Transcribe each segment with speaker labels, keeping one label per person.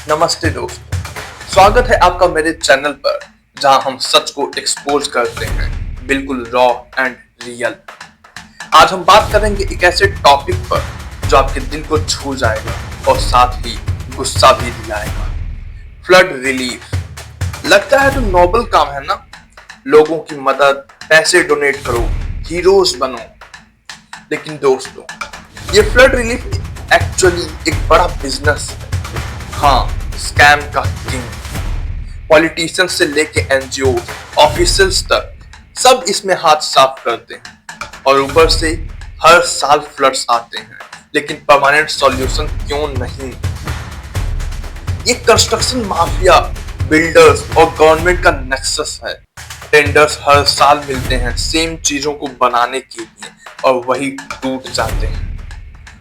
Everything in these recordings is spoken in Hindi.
Speaker 1: नमस्ते दोस्तों, स्वागत है आपका मेरे चैनल पर जहां हम सच को एक्सपोज करते हैं, बिल्कुल रॉ एंड रियल। आज हम बात करेंगे एक ऐसे टॉपिक पर जो आपके दिल को छू जाएगा और साथ ही गुस्सा भी दिलाएगा। Flood relief. लगता है तो नोबल काम है ना, लोगों की मदद, पैसे डोनेट करो, हीरोज बनो। लेकिन दोस्तों, ये फ्लड रिलीफ एक्चुअली एक बड़ा बिजनेस है। हाँ, स्कैम का किंग। पॉलिटिशियंस से लेके एनजीओ, ऑफिसर्स तक सब इसमें हाथ साफ करते हैं और ऊपर से हर साल फ्लड्स आते हैं, लेकिन परमानेंट सॉल्यूशन क्यों नहीं। ये कंस्ट्रक्शन माफिया, बिल्डर्स और गवर्नमेंट का नेक्सस है। टेंडर्स हर साल मिलते हैं सेम चीजों को बनाने के लिए और वही टूट जाते हैं।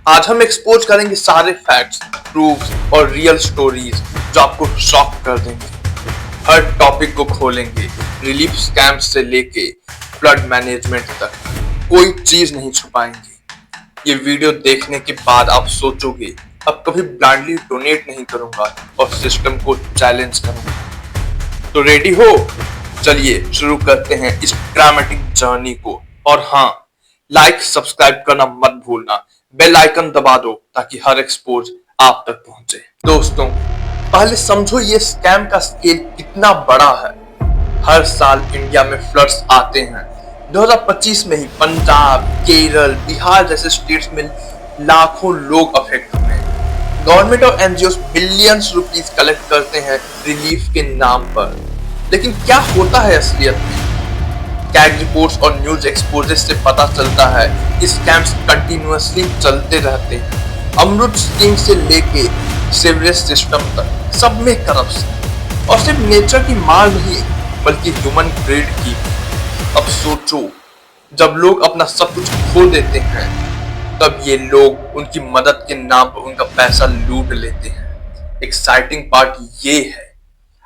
Speaker 1: आज हम एक्सपोज करेंगे सारे फैक्ट्स, प्रूफ्स और रियल स्टोरीज जो आपको शॉक कर देंगे। हर टॉपिक को खोलेंगे, रिलीफ स्कैम से लेके फ्लड मैनेजमेंट तक, कोई चीज नहीं छुपाएंगे। ये वीडियो देखने के बाद आप सोचोगे अब कभी ब्लाइंडली डोनेट नहीं करूंगा और सिस्टम को चैलेंज करूंगा। तो रेडी हो? चलिए शुरू करते हैं इस ड्रामेटिक जर्नी को। और हाँ, लाइक सब्सक्राइब करना मत भूलना, बेल आइकन दबा दो ताकि हर एक्सपोज आप तक पहुंचे। दोस्तों, पहले समझो ये स्कैम का स्केल कितना बड़ा है। हर साल इंडिया में फ्लड्स आते हैं। 2025 में ही पंजाब, केरल, बिहार जैसे स्टेट्स में लाखों लोग अफेक्ट हुए हैं। गवर्नमेंट और एनजीओ बिलियंस रुपीस कलेक्ट करते हैं रिलीफ के नाम पर, लेकिन क्या होता है असलियत में? कैग रिपोर्ट्स और न्यूज एक्सपोजेस से पता चलता है कि स्कैम्स कंटिन्यूअसली चलते रहते हैं। अमृत स्कीम से लेके सीवरेज सिस्टम तक सब में करप्शन, और सिर्फ नेचर की मार नहीं बल्कि ह्यूमन ग्रेड की। अब सोचो, जब लोग अपना सब कुछ खो देते हैं तब ये लोग उनकी मदद के नाम पर उनका पैसा लूट लेते हैं। एक्साइटिंग पार्ट ये है,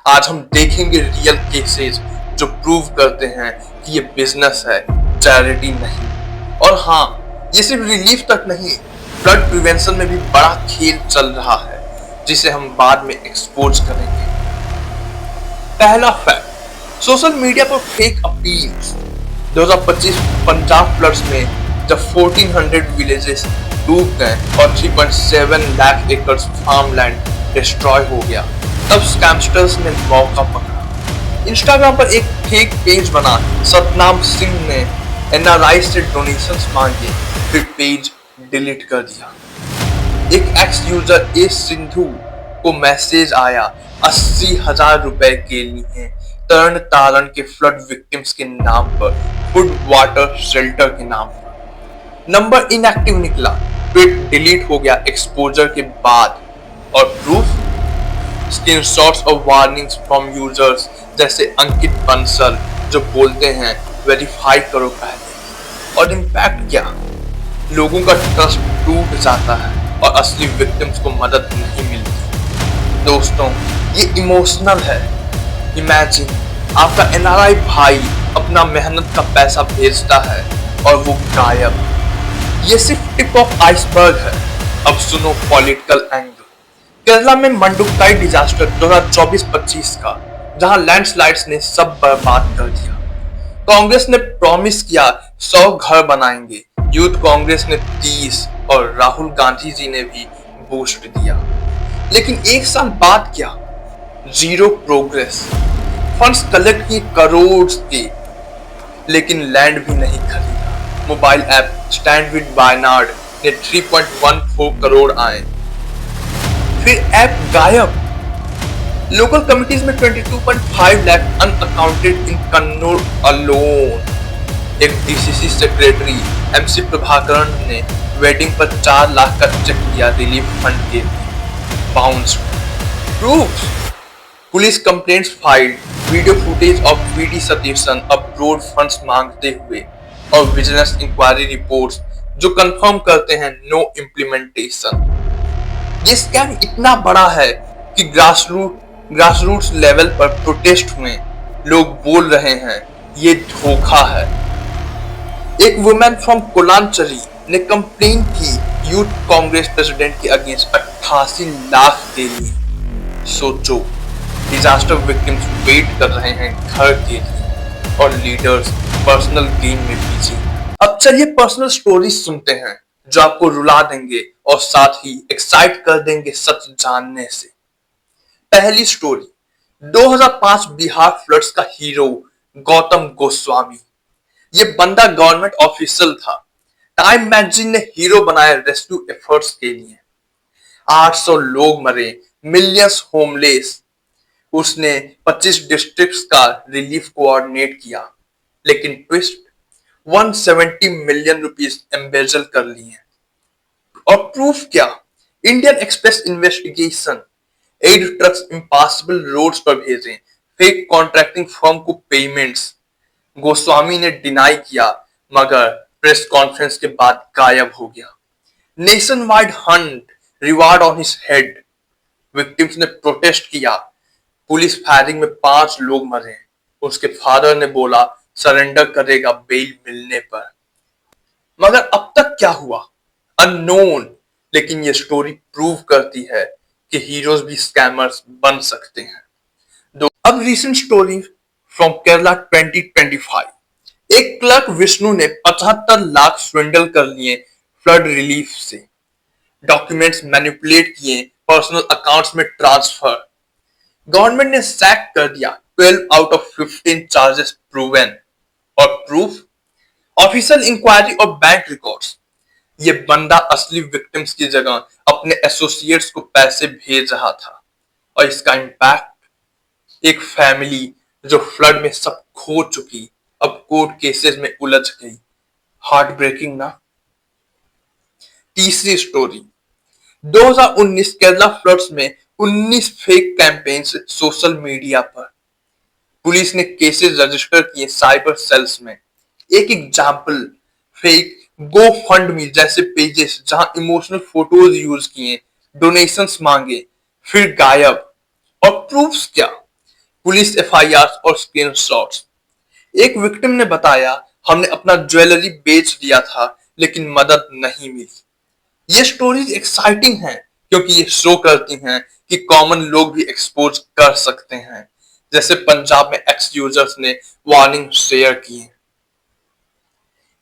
Speaker 1: आज हम देखेंगे रियल केसेस जो प्रूव करते हैं कि ये बिजनेस है, चैरिटी नहीं। और हाँ, ये सिर्फ रिलीफ तक नहीं, फ्लड प्रिवेंशन में भी बड़ा खेल चल रहा है जिसे हम बाद में एक्सपोज करेंगे। पहला फैक्ट, सोशल मीडिया पर फेक अपील्स। 2025 पंजाब फ्लड्स में जब 1400 विलेजेस डूब गए और 3.7 लाख एकड़ फार्मलैंड डिस्ट्रॉय हो गया, तब स्कैमस्टर्स ने मौका पकड़ा। इंस्टाग्राम पर एक फेक पेज बना, सतनाम सिंह ने एनआरआई से डोनेशंस मांगे, फिर पेज डिलीट कर दिया। एक एक्स यूजर ए सिंधु को मैसेज आया 80,000 रुपए के लिए तरण तारण के फ्लड विक्टिम्स के नाम पर, फूड वाटर शेल्टर के नाम पर। नंबर इनएक्टिव निकला, ट्वीट डिलीट हो गया एक्सपोजर के बाद। और प्रूफ, स्क्रीनशॉट्स और वार्निंग्स फ्रॉम यूजर्स जैसे अंकित बंसल जो बोलते हैं वेरीफाई करो पहले। और इम्पैक्ट क्या? लोगों का ट्रस्ट टूट जाता है और असली विक्टिम्स को मदद नहीं मिलती। दोस्तों, ये इमोशनल है। इमेजिन आपका एनआरआई भाई अपना मेहनत का पैसा भेजता है और वो गायब। ये सिर्फ टिप ऑफ आइसबर्ग है। अब सुनो पॉलिटिकल एंगल। केरला में मंडुकाई डिजास्टर 2024-25 का, जहां लैंडस्लाइड्स ने सब बर्बाद कर दिया। कांग्रेस ने प्रॉमिस किया 100 घर बनाएंगे, यूथ कांग्रेस ने 30 और राहुल गांधी जी ने भी बूस्ट दिया। लेकिन एक साल बाद क्या? Zero progress. फंड्स कलेक्ट किए करोड़ के, लेकिन लैंड भी नहीं खरीदा। Mobile app stand with Wayanad ने 3.14 करोड़ आए, फिर ऐप गायब। लोकल कमिटीज में 22.5 लाख अनअकाउंटेड इन कन्नौर अलोन। एक डीसीसी सेक्रेटरी एमसी प्रभाकरण ने वेडिंग पर 4 लाख का चेक दिया रिलीफ फंड के लिए, bounce. Proof, police complaints filed, video footage of VD Satheesan abroad funds मांगते हुए, और विजिलेंस इंक्वायरी रिपोर्ट्स जो कंफर्म करते हैं नो इम्प्लीमेंटेशन। ये स्कैम इतना बड़ा है कि ग्रासरूट्स लेवल पर प्रोटेस्ट हुए, लोग बोल रहे हैं ये धोखा है। एक वुमेन फ्रॉम कोलांचली ने कंप्लेन की यूथ कांग्रेस प्रेसिडेंट के अगेंस्ट 88 लाख के लिए। सोचो, डिजास्टर विक्टिम्स वेट कर रहे हैं घर के लिए और लीडर्स पर्सनल गेम में बिजी। अब चलिए पर्सनल स्टोरीज सुनते हैं जो आपको रुला देंगे और साथ ही एक्साइट कर देंगे सच जानने से। पहली स्टोरी, 2005 बिहार फ्लड्स का हीरो गौतम गोस्वामी। ये बंदा गवर्नमेंट ऑफिशियल था। टाइम मैगजीन ने हीरो बनाया रेस्क्यू एफर्ट्स के लिए। 800 लोग मरे, मिलियंस होमलेस। उसने 25 डिस्ट्रिक्ट्स का रिलीफ कोऑर्डिनेट किया। लेकिन ट्विस्ट, 170 मिलियन रुपीस एम्बेजल कर लिए। और प्रूफ क्या? Indian Express investigation. Aid trucks impossible roads पर भेजे, फेक कॉन्ट्रैक्टिंग फर्म को पेमेंट्स। गोस्वामी ने डिनाई किया मगर प्रेस कॉन्फ्रेंस के बाद गायब हो गया। Nation wide Hunt, reward on his head. Victims ने प्रोटेस्ट किया। पुलिस फायरिंग में 5 लोग मरे। उसके फादर ने बोला सरेंडर करेगा बेल मिलने पर। मगर अब तक क्या हुआ? अननोन। लेकिन ये स्टोरी प्रूव करती है कि हीरोज भी स्कैमर्स बन सकते हैं। अब रीसेंट स्टोरी फ्रॉम केरला 2025। एक क्लर्क विष्णु ने 75 लाख स्विंडल कर लिए फ्लड रिलीफ से। डॉक्यूमेंट्स मैनिपुलेट किए, पर्सनल अकाउंट्स में ट्रांसफर। गवर्नमेंट ने सैक कर दिया। 12 आउट ऑफ 15 चार्जेस प्रूवन। और प्रूफ, ऑफिशियल इंक्वायरी और बैंक रिकॉर्ड्स। ये बंदा असली विक्टिम्स की जगह अपने एसोसिएट्स को पैसे भेज रहा था। और इसका इम्पैक्ट, एक फैमिली जो फ्लड में सब खो चुकी अब कोर्ट केसेस में उलझ गई। हार्ट ब्रेकिंग ना? तीसरी स्टोरी, 2019 केरला फ्लड्स में 19 फेक कैंपेन्स सोशल मीडिया पर। पुलिस ने केसेस रजिस्टर किए साइबर सेल्स में। एक एग्जाम्पल, फेक गो फंड मी जैसे पेजेस जहां इमोशनल फोटोज यूज किए, डोनेशंस मांगे, फिर गायब। और प्रूफ्स क्या? पुलिस एफआईआर और स्क्रीनशॉट्स। एक विक्टिम ने बताया हमने अपना ज्वेलरी बेच दिया था लेकिन मदद नहीं मिली। ये स्टोरीज एक्साइटिंग हैं क्योंकि ये शो करती हैं कि कॉमन लोग भी एक्सपोज कर सकते हैं। जैसे पंजाब में एक्स यूजर्स ने वार्निंग शेयर की है।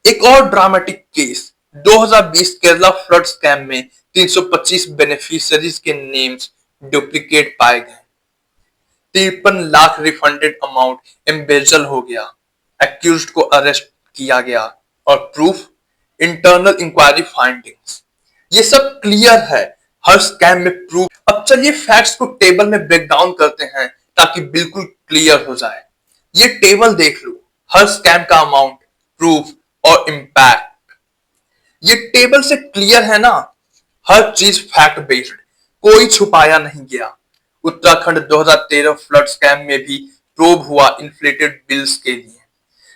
Speaker 1: एक और dramatic case, 2020 Kerala flood scam में 325 बेनिफिशियरीज के नेम्स डुप्लीकेट पाए गए। 53 लाख रिफंडेड अमाउंट एम्बेजल हो गया। एक्यूज्ड को अरेस्ट किया गया। और प्रूफ, इंटरनल इंक्वायरी फाइंडिंग्स। ये सब क्लियर है, हर स्कैम में प्रूफ। अब चलिए फैक्ट्स को टेबल में ब्रेक डाउन करते हैं ताकि बिल्कुल क्लियर हो जाए। ये टेबल देख लो, हर स्कैम का अमाउंट, प्रूफ और इम्पैक्ट। ये टेबल से क्लियर है ना? हर चीज फैक्ट बेस्ड, कोई छुपाया नहीं गया। उत्तराखंड 2013 फ्लड स्कैम में भी प्रोब हुआ इन्फ्लेटेड बिल्स के लिए।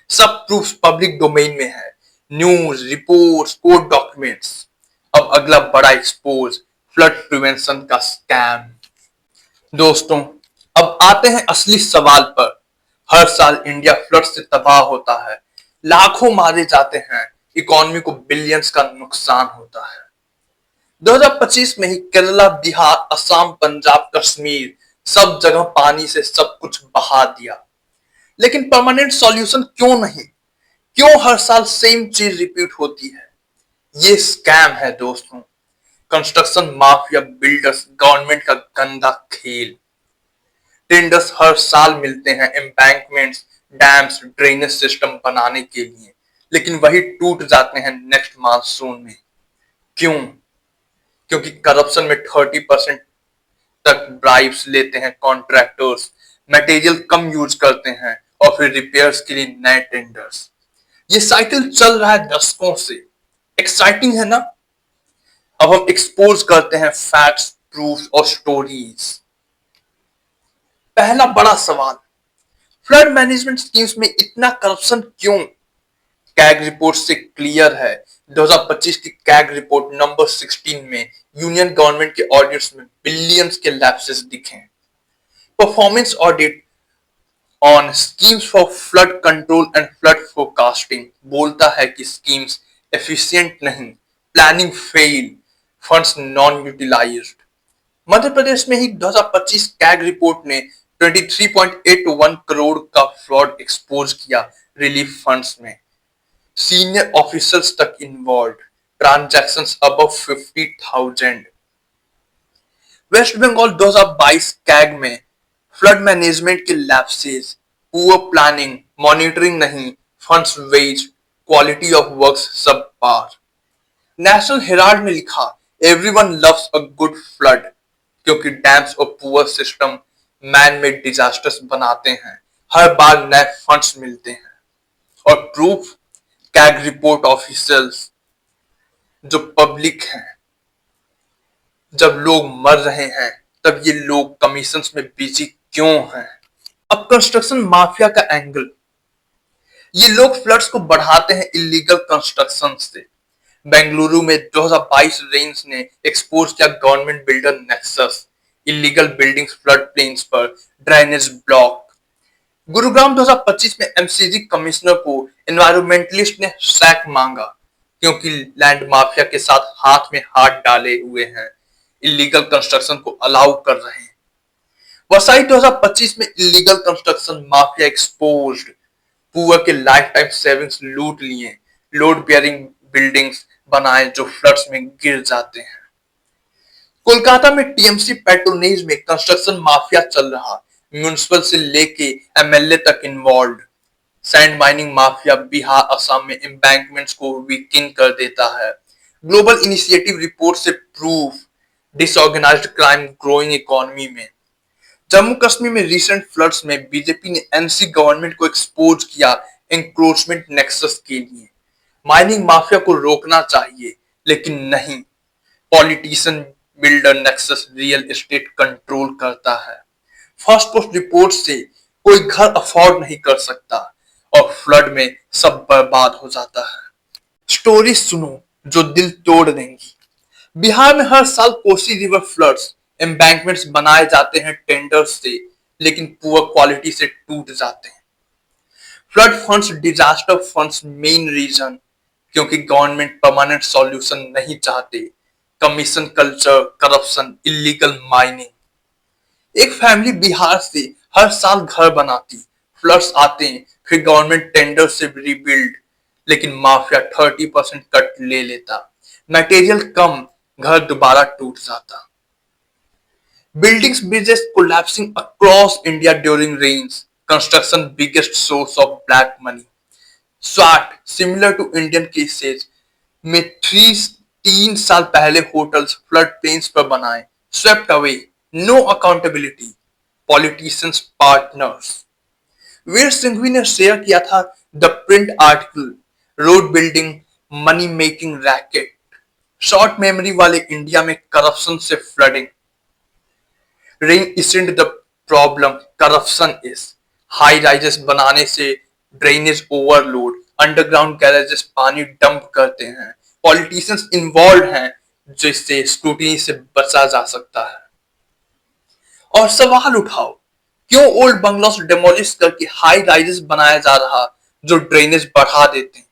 Speaker 1: सब प्रूफ पब्लिक डोमेन में है, न्यूज, रिपोर्ट्स, कोर्ट डॉक्यूमेंट्स। अब अगला बड़ा एक्सपोज, फ्लड प्रिवेंशन का स्कैम। दोस्तों, अब आते हैं असली सवाल पर। हर साल इंडिया फ्लड से तबाह होता है, लाखों मारे जाते हैं, इकोनॉमी को बिलियंस का नुकसान होता है। 2025 में ही केरला, बिहार, असम, पंजाब, कश्मीर सब जगह पानी से सब कुछ बहा दिया। लेकिन परमानेंट सॉल्यूशन क्यों नहीं? क्यों हर साल सेम चीज रिपीट होती है? ये स्कैम है दोस्तों। कंस्ट्रक्शन माफिया, बिल्डर्स, गवर्नमेंट का गंदा खेल। टेंडर्स हर साल मिलते हैं एम्बैंकमेंट्स, डैम्स, ड्रेनेज सिस्टम बनाने के लिए, लेकिन वही टूट जाते हैं नेक्स्ट मानसून में। क्यों? क्योंकि करप्शन में 30% तक ब्राइब्स लेते हैं कॉन्ट्रैक्टर्स, मटेरियल कम यूज करते हैं और फिर रिपेयर्स के लिए नए टेंडर्स। ये साइकिल चल रहा है दशकों से। एक्साइटिंग है ना? अब हम एक्सपोज करते हैं फैक्ट्स, प्रूफ और स्टोरीज। पहला बड़ा सवाल, फ्लड मैनेजमेंट स्कीम्स में इतना करप्शन क्यों? कैग रिपोर्ट से क्लियर है। 2025 की कैग रिपोर्ट नंबर 16 में यूनियन गवर्नमेंट के ऑडिट्स में बिलियंस के लैप्सेस दिखे। Performance audit on schemes for flood control and flood forecasting बोलता है कि स्कीम्स एफिशिएंट नहीं, planning fail, funds non utilized. Madhya Pradesh में ही 2025 कैग रिपोर्ट ने 23.81 करोड़ का फ्रॉड एक्सपोज किया रिलीफ फंड्स में। सीनियर ऑफिसर्स तक involve, transactions above 50,000। West Bengal 2022 CAG में फ्लड मैनेजमेंट के लैप्सेस, पुअर प्लानिंग, मॉनिटरिंग नहीं, funds waste, quality of works सब पार। नेशनल हेराल्ड ने लिखा, everyone loves a good flood, क्योंकि डैम्स और poor system man made disasters बनाते हैं, हर बार नए फंड्स मिलते हैं। और प्रूफ, कैग रिपोर्ट ऑफिसर्स जो पब्लिक हैं। जब लोग मर रहे हैं तब ये लोग कमीशंस में बिजी क्यों हैं? अब कंस्ट्रक्शन माफिया का एंगल। ये लोग फ्लड्स को बढ़ाते हैं इलीगल कंस्ट्रक्शन से। बेंगलुरु में 2022 रेन्स ने एक्सपोज किया government builder nexus, illegal buildings flood plains पर, ड्रेनेज ब्लॉक। गुरुग्राम 2025 में एमसीजी कमिश्नर को एनवायरमेंटलिस्ट ने सैक मांगा, क्योंकि लैंड माफिया के साथ हाथ में हाथ डाले हुए हैं, इलीगल कंस्ट्रक्शन को अलाउ कर रहे हैं। वसाई 2025 में illegal construction mafia exposed, poor के लाइफ टाइम सेविंग्स लूट लिए, लोड बेयरिंग बिल्डिंग्स बनाए जो फ्लड्स में गिर जाते हैं। कोलकाता में टीएमसी पैट्रोनेज में कंस्ट्रक्शन माफिया चल रहा, म्यूनिसिपल से लेके एमएलए तक involve. Sand mining mafia Bihar Assam में एम्बैंकमेंट्स को वीकिंग कर देता है। ग्लोबल इनिशिएटिव रिपोर्ट से proof, disorganised crime growing economy में। जम्मू कश्मीर में रिसेंट फ्लड्स में बीजेपी ने एनसी गवर्नमेंट को एक्सपोज किया एंक्रोचमेंट नेक्सस के लिए। माइनिंग माफिया को रोकना चाहिए, लेकिन नहीं, politician builder nexus real estate control करता है। फर्स्ट पोस्ट रिपोर्ट से कोई घर अफोर्ड नहीं कर सकता और फ्लड में सब बर्बाद हो जाता है। स्टोरी सुनो जो दिल तोड़ देंगी। बिहार में हर साल कोसी रिवर फ्लड्स, एम्बैंकमेंट्स बनाए जाते हैं टेंडर्स से, लेकिन पुअर क्वालिटी से टूट जाते हैं। Flood funds disaster funds main reason, क्योंकि गवर्नमेंट परमानेंट सॉल्यूशन नहीं चाहते। Commission culture, corruption, illegal mining. एक फैमिली बिहार से हर साल घर बनाती, फ्लड्स आते हैं, फिर गवर्नमेंट टेंडर से रिबिल्ड, लेकिन माफिया 30% कट ले लेता, मटेरियल कम, घर दोबारा टूट जाता। Buildings bridges collapsing across India during rains, construction biggest source of black money. Swat similar to Indian cases में 3 साल पहले होटल्स फ्लड प्लेन्स पर बनाए, swept away, no accountability, politicians partners. Veer Sanghvi ने शेयर किया था the print article, road building money making racket, short memory वाले इंडिया में करप्शन से flooding. Rain isn't the problem, corruption is। High rises बनाने से ड्रेनेज ओवरलोड, अंडरग्राउंड गैरेजेस पानी डंप करते हैं, पॉलिटिशियंस इन्वॉल्व हैं, जिससे स्क्रूटिनी से बचा जा सकता है। और सवाल उठाओ, क्यों ओल्ड बंगलोस डेमोलिश करके हाई राइजेस बनाया जा रहा जो ड्रेनेज बढ़ा देते हैं?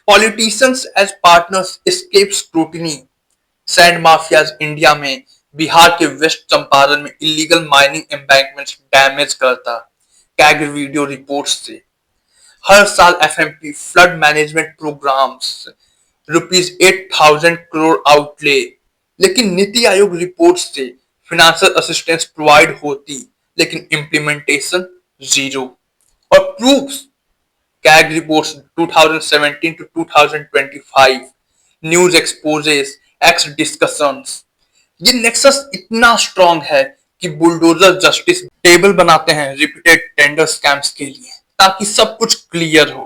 Speaker 1: Politicians as partners escape scrutiny. Sand mafias India में बिहार के वेस्ट चंपारण में इलीगल माइनिंग एम्बैंकमेंट्स डैमेज करता, कैग वीडियो रिपोर्ट्स से। हर साल FMP flood management programmes ₹8,000 crore outlay, लेकिन नीति आयोग रिपोर्ट से फाइनेंशियल असिस्टेंस प्रोवाइड होती, लेकिन इम्प्लीमेंटेशन जीरो। और proofs, CAG reports 2017 to 2025, news exposes, x discussions. ये नेक्सस इतना स्ट्रांग है कि बुलडोजर जस्टिस टेबल बनाते हैं रिपीटेड टेंडर स्कैम्स के लिए, ताकि सब कुछ क्लियर हो।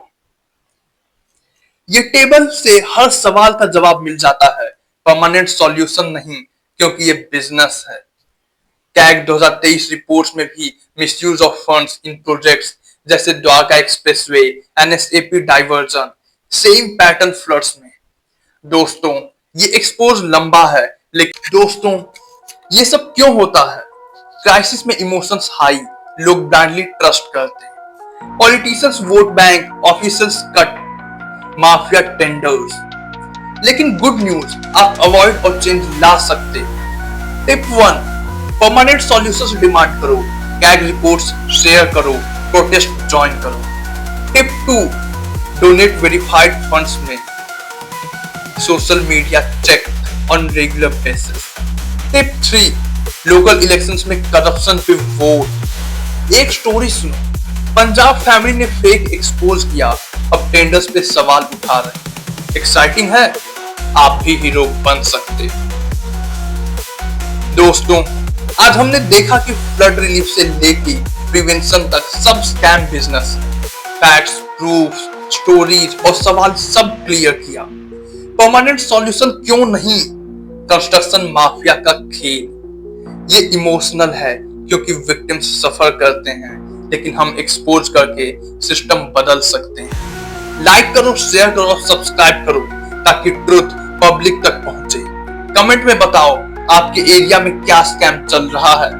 Speaker 1: ये टेबल से हर सवाल का जवाब मिल जाता है, परमानेंट सॉल्यूशन नहीं, क्योंकि ये बिजनेस है। कैग 2023 रिपोर्ट्स में भी misuse of funds in projects जैसे Dwarka expressway, NSAP diversion, same pattern floods में। दोस्तों, ये एक्सपोज लंबा है, लेकिन दोस्तों ये सब क्यों होता है? क्राइसिस में इमोशंस हाई, लोग ब्लाइंडली ट्रस्ट करते हैं, politicians vote bank, officers cut, mafia tenders. लेकिन गुड न्यूज, आप अवॉइड और चेंज ला सकते। टिप 1, परमानेंट सॉल्यूशंस डिमांड करो, गैग रिपोर्ट्स शेयर करो, प्रोटेस्ट ज्वाइन करो। टिप 2, डोनेट वेरीफाइड फंड्स में, social media check on regular basis. Tip 3, local elections में करप्शन पे वोट। एक स्टोरी सुनो, पंजाब फैमिली ने फेक एक्सपोज किया, अब टेंडर्स पे सवाल उठा रहे। एक्साइटिंग है, आप भी हीरो बन सकते। दोस्तों, आज हमने देखा कि फ्लड रिलीफ से लेके प्रिवेंशन तक सब scam business, facts, proofs, stories और सवाल सब क्लियर किया। परमानेंट सॉल्यूशन क्यों नहीं? कंस्ट्रक्शन माफिया का खेल। ये इमोशनल है क्योंकि विक्टिम्स सफर करते हैं, लेकिन हम एक्सपोज करके सिस्टम बदल सकते हैं। लाइक करो, शेयर करो, सब्सक्राइब करो ताकि ट्रुथ पब्लिक तक पहुंचे। कमेंट में बताओ आपके एरिया में क्या स्कैम चल रहा है।